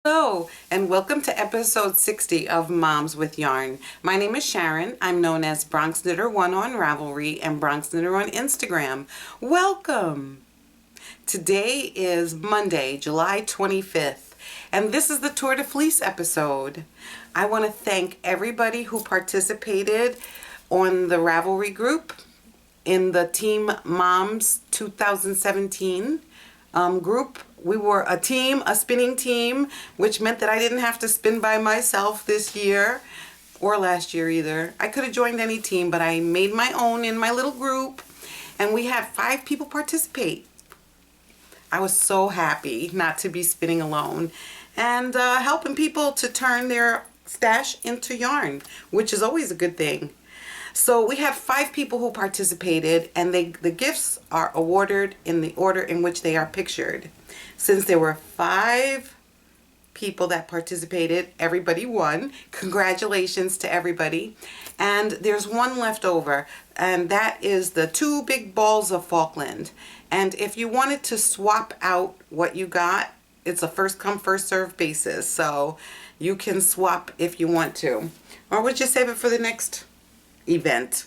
Hello, and welcome to episode 60 of Moms with Yarn. My name is Sharon. I'm known as Bronx Knitter One on Ravelry and Bronx Knitter on Instagram. Welcome! Today is Monday, July 25th, and this is the Tour de Fleece episode. I want to thank everybody who participated on the Ravelry group in the Team Moms 2017 group. We were a team, a spinning team, which meant that I didn't have to spin by myself this year or last year either. I could have joined any team, but I made my own in my little group, and we had 5 people participate. I was so happy not to be spinning alone and helping people to turn their stash into yarn, which is always a good thing. So we had 5 people who participated, and the gifts are awarded in the order in which they are pictured. Since there were 5 people that participated, everybody won. Congratulations to everybody. And there's one left over, and that is the 2 big balls of Falkland. And if you wanted to swap out what you got, it's a first come first serve basis. So you can swap if you want to. Or would you save it for the next event?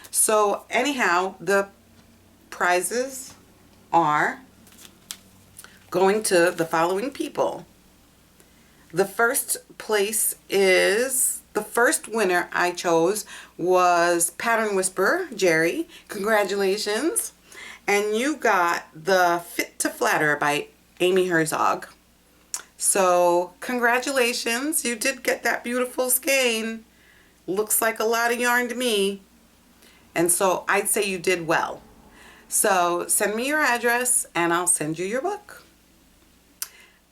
So anyhow, the prizes are going to the following people. The first place is, the first winner I chose was Pattern Whisperer, Jerry. Congratulations. And you got the Fit to Flatter by Amy Herzog. So congratulations, you did get that beautiful skein. Looks like a lot of yarn to me. And so I'd say you did well. So send me your address and I'll send you your book.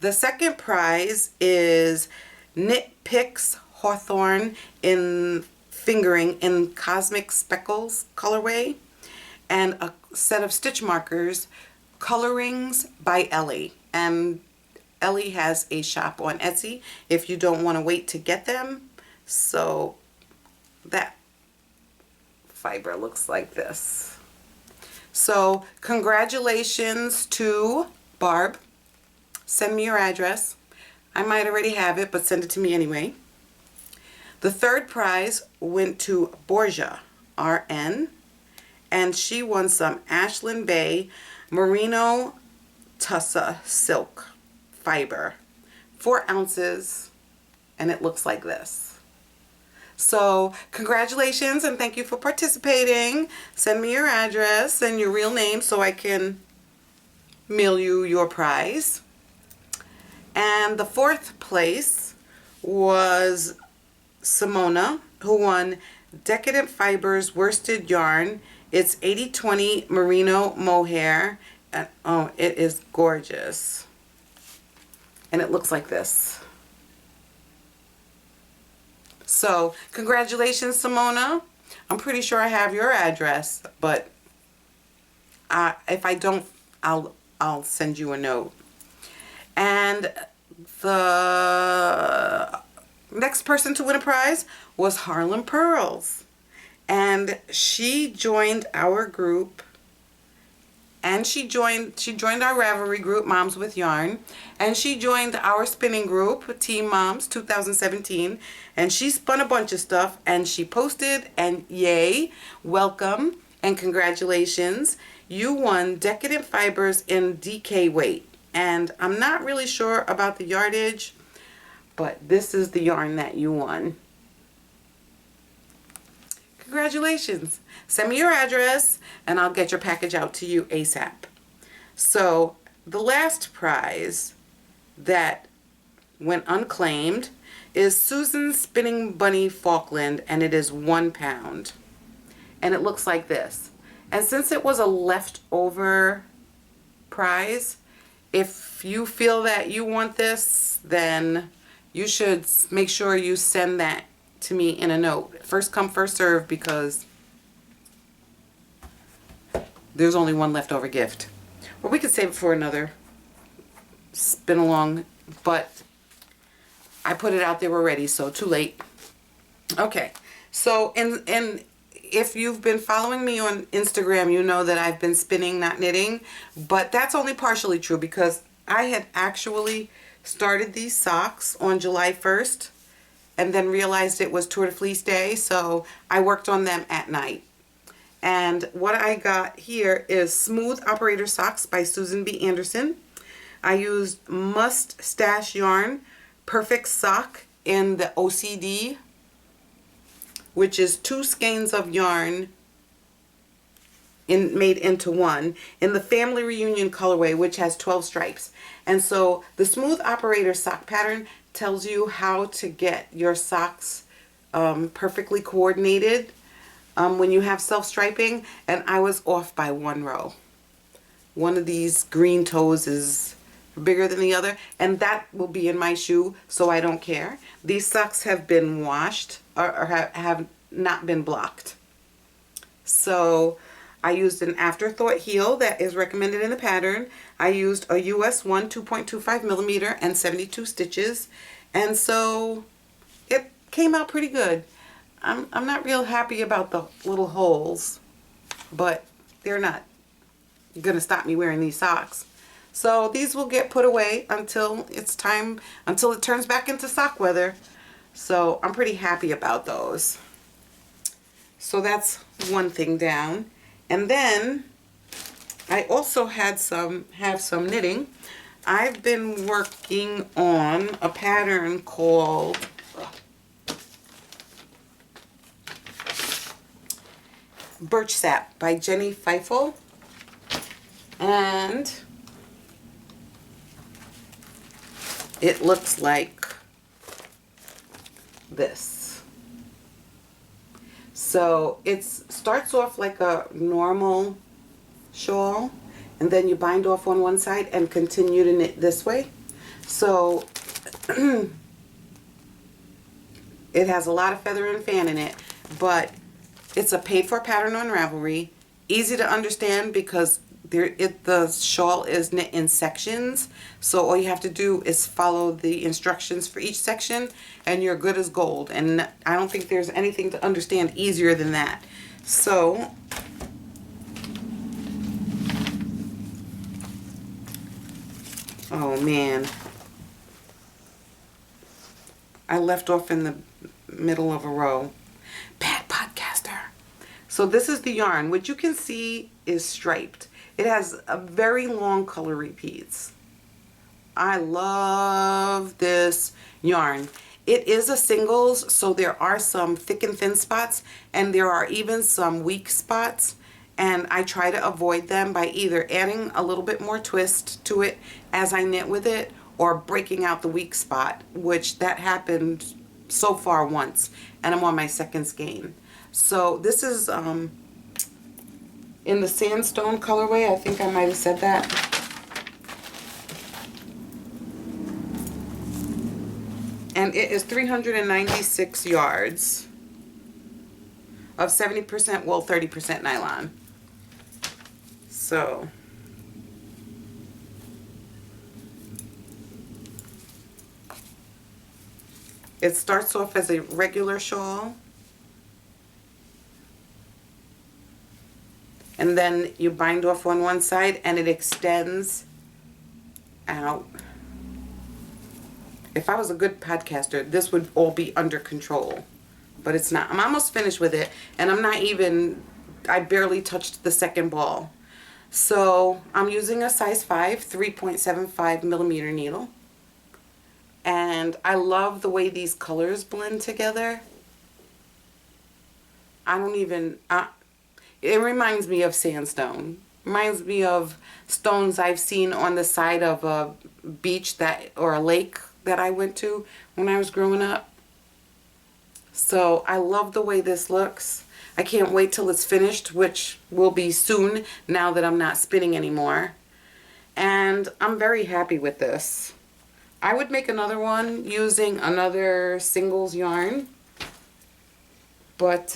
The second prize is Knit Picks Hawthorne in Fingering in Cosmic Speckles colorway, and a set of stitch markers, Colorings by Ellie. And Ellie has a shop on Etsy if you don't want to wait to get them. So that fiber looks like this. So congratulations to Barb. Send me your address. I might already have it, but send it to me anyway. The third prize went to Borgia, RN, and she won some Ashland Bay Merino Tussa silk fiber, 4 ounces, and it looks like this. So congratulations and thank you for participating. Send me your address and your real name so I can mail you your prize. And the fourth place was Simona, who won Decadent Fibers Worsted Yarn. It's 80/20 Merino Mohair. And, oh, it is gorgeous. And it looks like this. So congratulations, Simona. I'm pretty sure I have your address, but if I don't, I'll send you a note. And the next person to win a prize was Harlem Pearls, and she joined our group, and she joined our Ravelry group, Moms with Yarn, and she joined our spinning group, Team Moms 2017, and she spun a bunch of stuff, and she posted, and yay, welcome, and congratulations. You won Decadent Fibers in DK weight. And I'm not really sure about the yardage, but this is the yarn that you won. Congratulations. Send me your address and I'll get your package out to you ASAP. So the last prize that went unclaimed is Susan's Spinning Bunny Falkland, and it is 1 pound. And it looks like this. And since it was a leftover prize, if you feel that you want this, then you should make sure you send that to me in a note. First come, first serve, because there's only one leftover gift. Or we could save it for another spin along, but I put it out there already, so too late. Okay, so if you've been following me on Instagram, you know that I've been spinning, not knitting, but that's only partially true because I had actually started these socks on July 1st and then realized it was Tour de Fleece Day, so I worked on them at night. And what I got here is Smooth Operator Socks by Susan B. Anderson. I used Must Stash Yarn Perfect Sock in the OCD, which is 2 skeins of yarn made into one, in the Family Reunion colorway, which has 12 stripes. And so the Smooth Operator sock pattern tells you how to get your socks perfectly coordinated when you have self-striping, and I was off by 1 row. One of these green toes is bigger than the other, and that will be in my shoe, so I don't care. These socks have been washed or have not been blocked. So I used an Afterthought heel that is recommended in the pattern. I used a US 1 2.25 millimeter and 72 stitches, and so it came out pretty good. I'm not real happy about the little holes, but they're not gonna stop me wearing these socks. So these will get put away until it's time, until it turns back into sock weather. So I'm pretty happy about those. So that's one thing down. And then I also have some knitting. I've been working on a pattern called Birch Sap by Jenny Feifel. And it looks like this. So it starts off like a normal shawl, and then you bind off on one side and continue to knit this way. So it has a lot of feather and fan in it, but it's a paid for pattern on Ravelry. Easy to understand because the shawl is knit in sections, so all you have to do is follow the instructions for each section and you're good as gold. And I don't think there's anything to understand easier than that. So oh man, I left off in the middle of a row. Bad podcaster. So this is the yarn, which you can see is striped. It has a very long color repeats. I love this yarn. It is a singles, so there are some thick and thin spots, and there are even some weak spots, and I try to avoid them by either adding a little bit more twist to it as I knit with it, or breaking out the weak spot, which that happened so far once, and I'm on my second skein. So this is in the sandstone colorway. I think I might have said that. And it is 396 yards of 70% wool, 30% nylon. So it starts off as a regular shawl, and then you bind off on one side and it extends out. If I was a good podcaster, this would all be under control, but it's not. I'm almost finished with it, and I barely touched the second ball. So I'm using a size 5 3.75 millimeter needle, and I love the way these colors blend together. It reminds me of sandstone. Reminds me of stones I've seen on the side of a beach or a lake that I went to when I was growing up. So I love the way this looks. I can't wait till it's finished, which will be soon now that I'm not spinning anymore. And I'm very happy with this. I would make another one using another singles yarn, but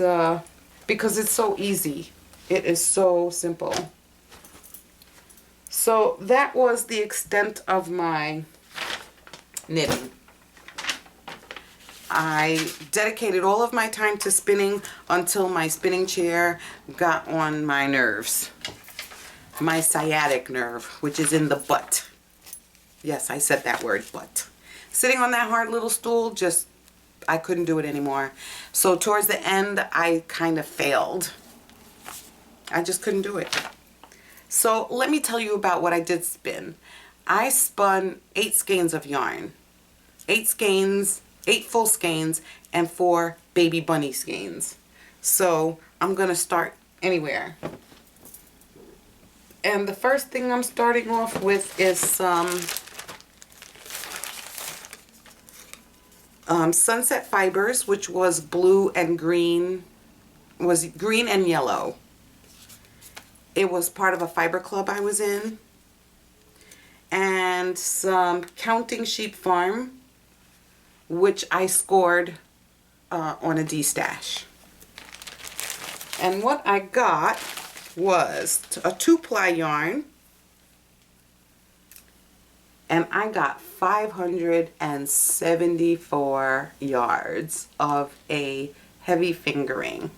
because it's so easy. It is so simple. So that was the extent of my knitting. I dedicated all of my time to spinning until my spinning chair got on my nerves. My sciatic nerve, which is in the butt. Yes, I said that word, but. Sitting on that hard little stool, just, I couldn't do it anymore. So towards the end, I kind of failed. I just couldn't do it. So let me tell you about what I did spin. I spun 8 skeins of yarn. 8 skeins, 8 full skeins, and 4 baby bunny skeins. So I'm going to start anywhere. And the first thing I'm starting off with is some Sunset Fibers, which was blue and green, was green and yellow. It was part of a fiber club I was in. And some Counting Sheep Farm, which I scored on a D-stash. And what I got was a 2-ply yarn, and I got 574 yards of a heavy fingering.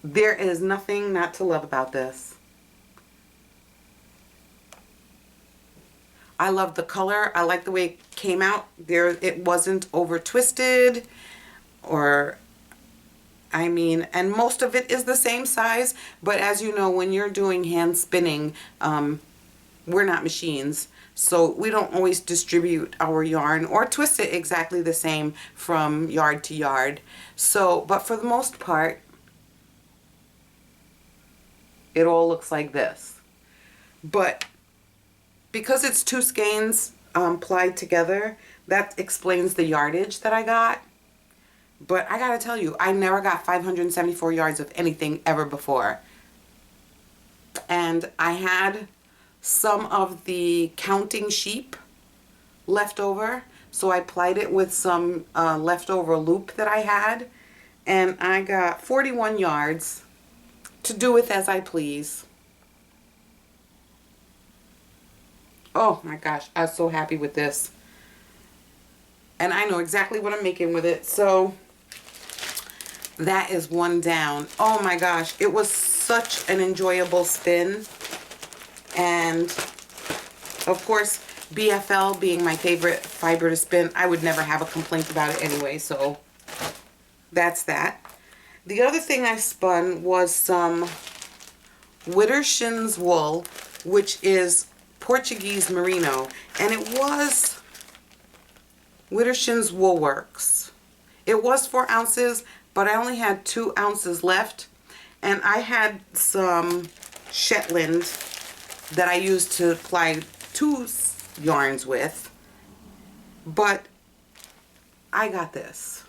There is nothing not to love about this. I love the color. I like the way it came out. It wasn't over twisted, or, I mean, and most of it is the same size, but as you know, when you're doing hand spinning, we're not machines, so we don't always distribute our yarn or twist it exactly the same from yard to yard. So, but for the most part, it all looks like this. But because it's 2 skeins plied together, that explains the yardage that I got. But I gotta tell you, I never got 574 yards of anything ever before. And I had some of the Counting Sheep left over, so I plied it with some leftover loop that I had, and I got 41 yards to do with as I please. Oh my gosh, I was so happy with this. And I know exactly what I'm making with it. So that is one down. Oh my gosh, it was such an enjoyable spin. And of course, BFL being my favorite fiber to spin, I would never have a complaint about it anyway. So that's that. The other thing I spun was some Widdershins wool, which is Portuguese merino, and it was Widdershins Woolworks. It was 4 ounces, but I only had 2 ounces left, and I had some Shetland that I used to ply 2 yarns with, but I got this.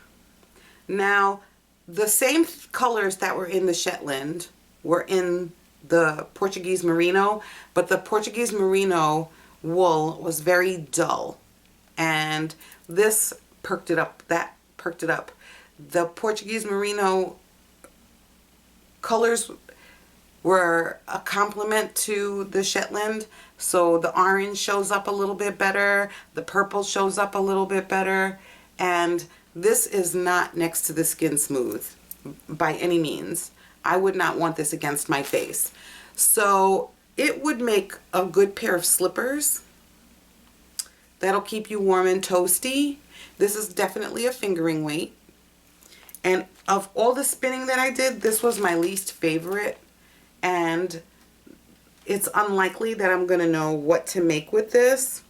Now, the same colors that were in the Shetland were in the Portuguese merino, but the Portuguese merino wool was very dull, and this perked it up. That perked it up. The Portuguese merino colors were a complement to the Shetland, so the orange shows up a little bit better, the purple shows up a little bit better, and this is not next to the Skin Smooth by any means. I would not want this against my face. So it would make a good pair of slippers that'll keep you warm and toasty. This is definitely a fingering weight. And of all the spinning that I did, this was my least favorite. And it's unlikely that I'm going to know what to make with this,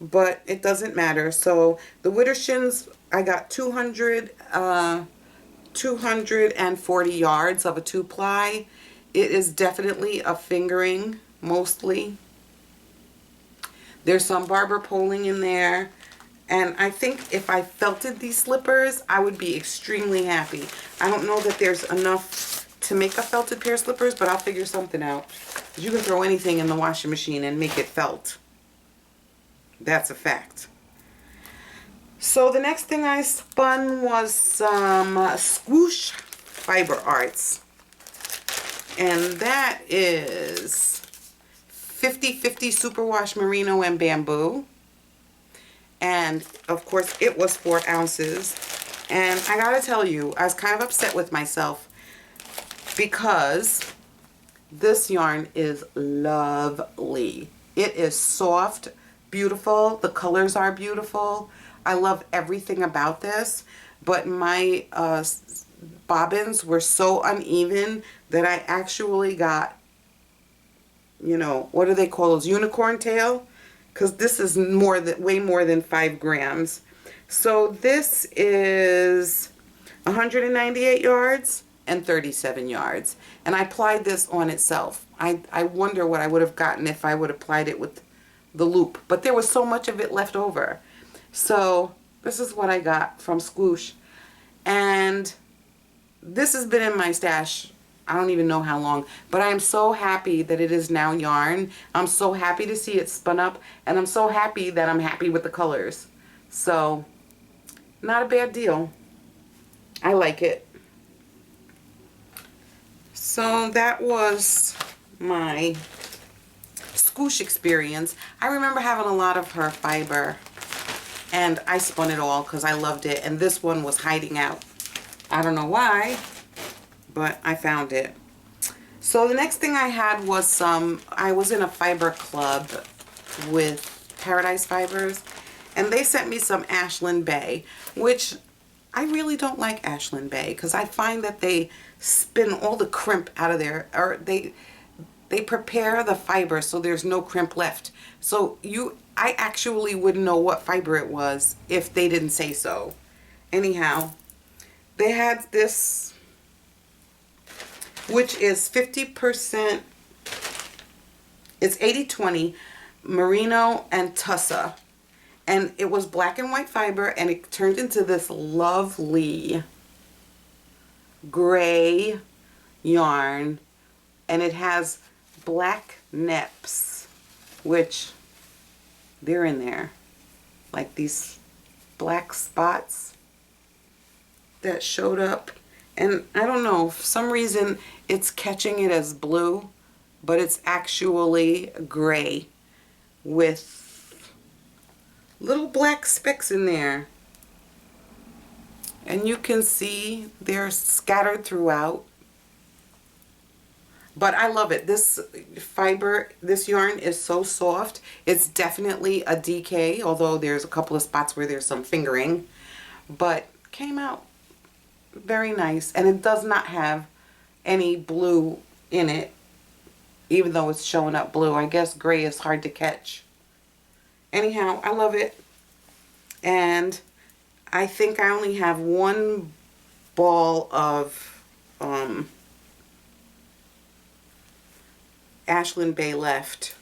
but it doesn't matter. So the Widdershins, I got 240 yards of a 2-ply. It is definitely a fingering, mostly. There's some barber poling in there. And I think if I felted these slippers, I would be extremely happy. I don't know that there's enough to make a felted pair of slippers, but I'll figure something out. You can throw anything in the washing machine and make it felt. That's a fact. So the next thing I spun was some Swoosh Fiber Arts. And that is 50/50 superwash merino and bamboo. And of course it was 4 ounces. And I gotta tell you, I was kind of upset with myself because this yarn is lovely. It is soft, beautiful. The colors are beautiful. I love everything about this, but my bobbins were so uneven that I actually got, you know, what do they call those? Unicorn tail? Because this is way more than 5 grams. So this is 198 yards and 37 yards. And I applied this on itself. I wonder what I would have gotten if I would have applied it with the loop. But there was so much of it left over. So this is what I got from Squoosh. And this has been in my stash, I don't even know how long. But I am so happy that it is now yarn. I'm so happy to see it spun up. And I'm so happy that I'm happy with the colors. So, not a bad deal. I like it. So that was my Squoosh experience. I remember having a lot of her fiber, and I spun it all because I loved it, and this one was hiding out. I don't know why, but I found it. So the next thing I had was I was in a fiber club with Paradise Fibers, and they sent me some Ashland Bay, which I really don't like Ashland Bay because I find that they spin all the crimp out of there, or they prepare the fiber so there's no crimp left. So I actually wouldn't know what fiber it was if they didn't say so. Anyhow, they had this, which is 50%, it's 80-20 merino and tussa. And it was black and white fiber, and it turned into this lovely gray yarn, and it has black neps, which they're in there, like these black spots that showed up. And I don't know, for some reason it's catching it as blue, but it's actually gray with little black specks in there. And you can see they're scattered throughout. But I love it. This fiber, this yarn is so soft. It's definitely a DK, although there's a couple of spots where there's some fingering. But came out very nice. And it does not have any blue in it, even though it's showing up blue. I guess gray is hard to catch. Anyhow, I love it. And I think I only have one ball of Ashland Bay left.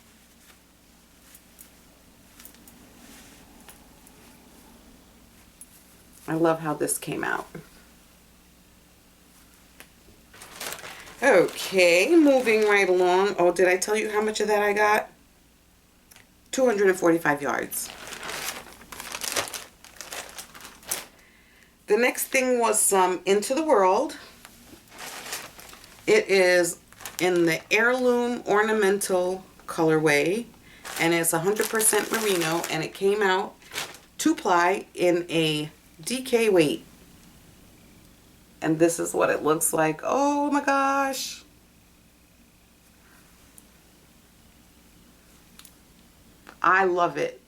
I love how this came out. Okay, moving right along. Oh, did I tell you how much of that I got? 245 yards. The next thing was some Into the World. It is in the Heirloom Ornamental colorway, and it's 100% merino, and it came out 2-ply in a DK weight. And this is what it looks like. Oh my gosh. I love it.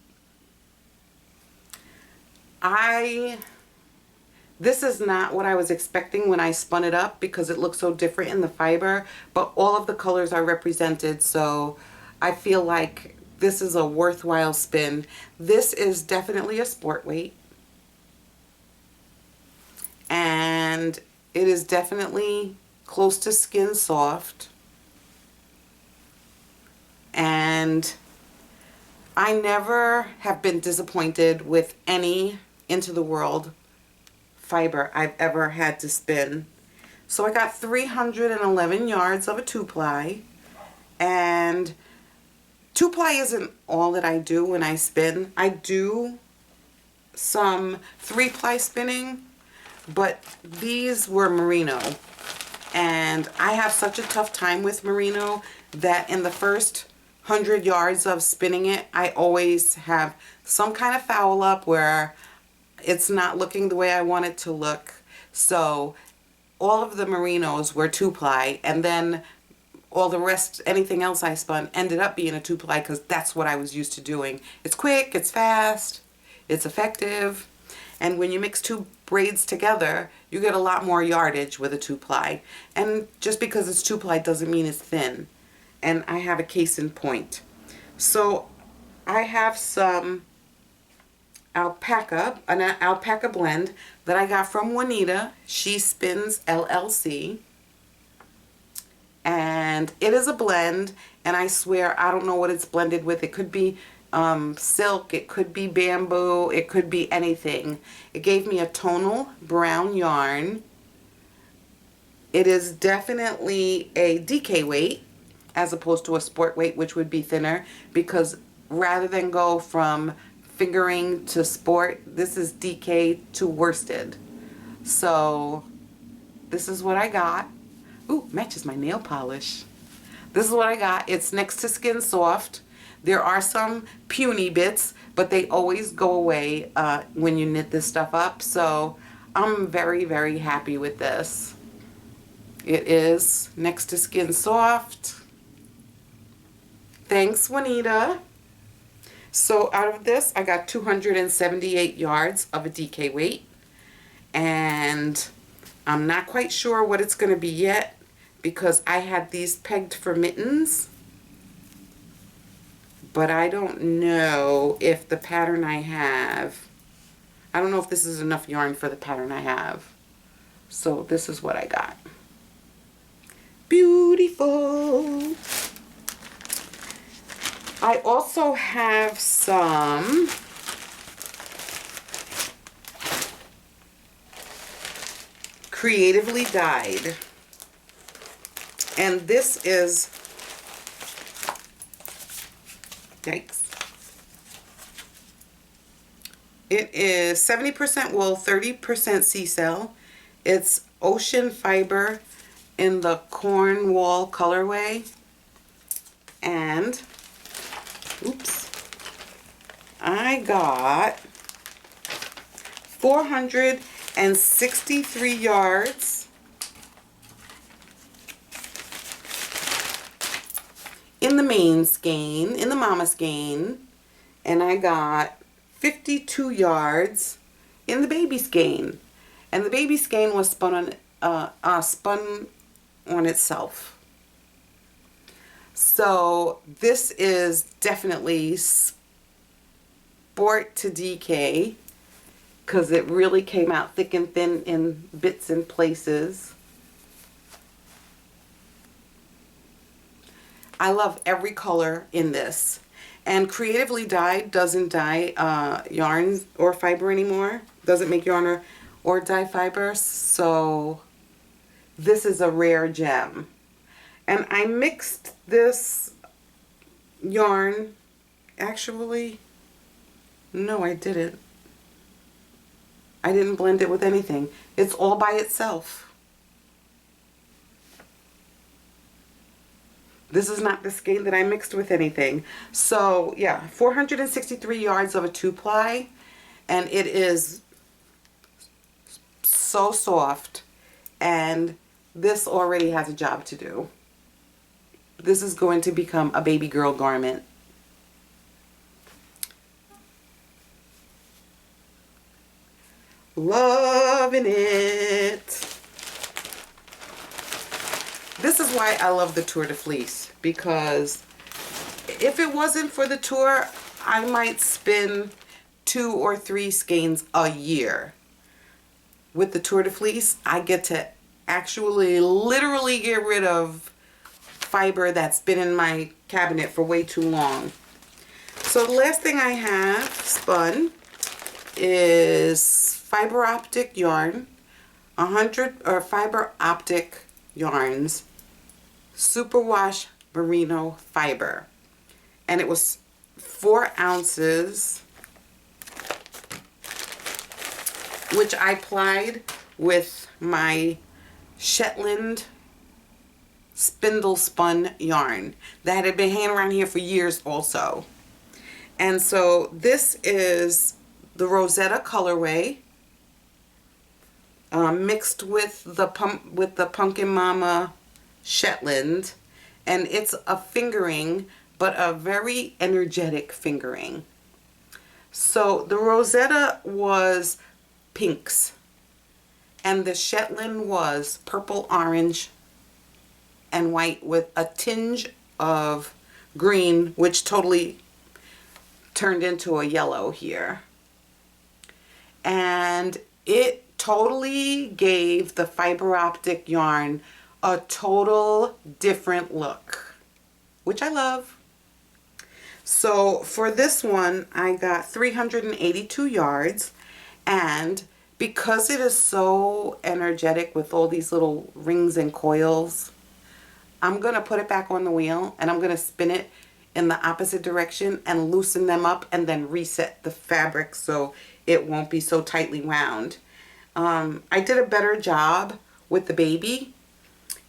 This is not what I was expecting when I spun it up because it looks so different in the fiber, but all of the colors are represented, so I feel like this is a worthwhile spin. This is definitely a sport weight, and it is definitely close to skin soft, and I never have been disappointed with any Into the World fiber I've ever had to spin. So I got 311 yards of a 2-ply, and 2-ply isn't all that I do when I spin. I do some 3-ply spinning, but these were merino, and I have such a tough time with merino that in the first 100 yards of spinning it, I always have some kind of foul up where it's not looking the way I want it to look. So all of the merinos were 2-ply, and then all the rest, anything else I spun, ended up being a 2-ply because that's what I was used to doing. It's quick, it's fast, it's effective, and when you mix 2 braids together, you get a lot more yardage with a 2-ply. And just because it's 2-ply doesn't mean it's thin. And I have a case in point. So I have some alpaca, an alpaca blend that I got from Juanita. She Spins LLC. And it is a blend, and I swear I don't know what it's blended with. It could be silk, it could be bamboo, it could be anything. It gave me a tonal brown yarn. It is definitely a DK weight as opposed to a sport weight, which would be thinner, because rather than go from fingering to sport, this is DK to worsted. So this is what I got. Ooh, matches my nail polish. This is what I got. It's next to Skin Soft. There are some puny bits, but they always go away when you knit this stuff up. So I'm very, very happy with this. It is next to Skin Soft. Thanks, Juanita. So out of this, I got 278 yards of a DK weight. And I'm not quite sure what it's going to be yet because I had these pegged for mittens. But I don't know if the pattern I have, I don't know if this is enough yarn for the pattern I have. So this is what I got. Beautiful. I also have some creatively dyed. And this is, yikes. It is 70% wool, 30% sea cell. It's ocean fiber in the Cornwall colorway. And, oops, I got 463 yards in the main skein, in the mama skein, and I got 52 yards in the baby skein. And the baby skein was spun on itself. So this is definitely sport to DK because it really came out thick and thin in bits and places. I love every color in this. And Creatively Dyed doesn't dye yarn or fiber anymore. Doesn't make yarn or dye fiber. So this is a rare gem. And I mixed this yarn, actually, no I didn't. I didn't blend it with anything. It's all by itself. This is not the skein that I mixed with anything. So yeah, 463 yards of a 2-ply, and it is so soft, and this already has a job to do. This is going to become a baby girl garment. Loving it. This is why I love the Tour de Fleece, because if it wasn't for the tour, I might spin 2 or 3 skeins a year. With the Tour de Fleece, I get to actually literally get rid of fiber that's been in my cabinet for way too long. So the last thing I have spun is fiber optic yarn, 100 or fiber optic yarns, superwash merino fiber, and it was 4 ounces, which I plied with my Shetland spindle spun yarn that had been hanging around here for years also. And so this is the Rosetta colorway, mixed with the Pumpkin Mama Shetland, And it's a fingering, but a very energetic fingering. So the Rosetta was pinks, and the Shetland was purple, orange, and white with a tinge of green, which totally turned into a yellow here. And it totally gave the fiber optic yarn a total different look, which I love. So for this one, I got 382 yards, and because it is so energetic with all these little rings and coils, I'm going to put it back on the wheel and I'm going to spin it in the opposite direction and loosen them up and then reset the fabric so it won't be so tightly wound. I did a better job with the baby,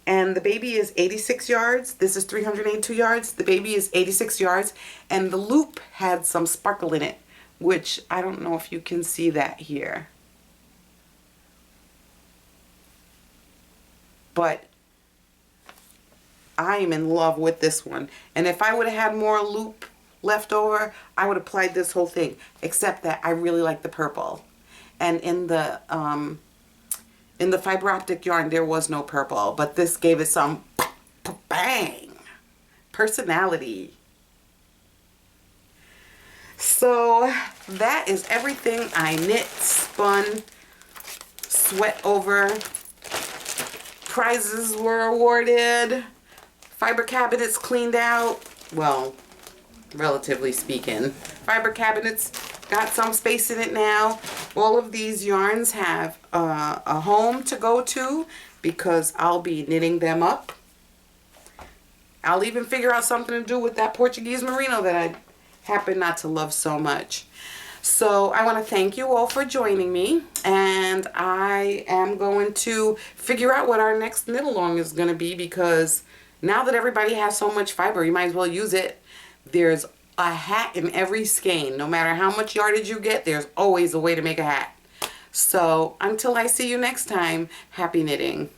and the baby is 86 yards. This is 382 yards. The baby is 86 yards, and the loop had some sparkle in it, which I don't know if you can see that here. But I am in love with this one. And if I would have had more loop left over, I would have applied this whole thing. Except that I really like the purple. And in the fiber optic yarn, there was no purple. But this gave it some bang personality. So that is everything I knit, spun, sweat over. Prizes were awarded. Fiber cabinets cleaned out. Well, relatively speaking. Fiber cabinets got some space in it now. All of these yarns have a home to go to because I'll be knitting them up. I'll even figure out something to do with that Portuguese merino that I happen not to love so much. So I want to thank you all for joining me, and I am going to figure out what our next knit along is going to be, because now that everybody has so much fiber, you might as well use it. There's a hat in every skein. No matter how much yardage you get, there's always a way to make a hat. So until I see you next time, happy knitting.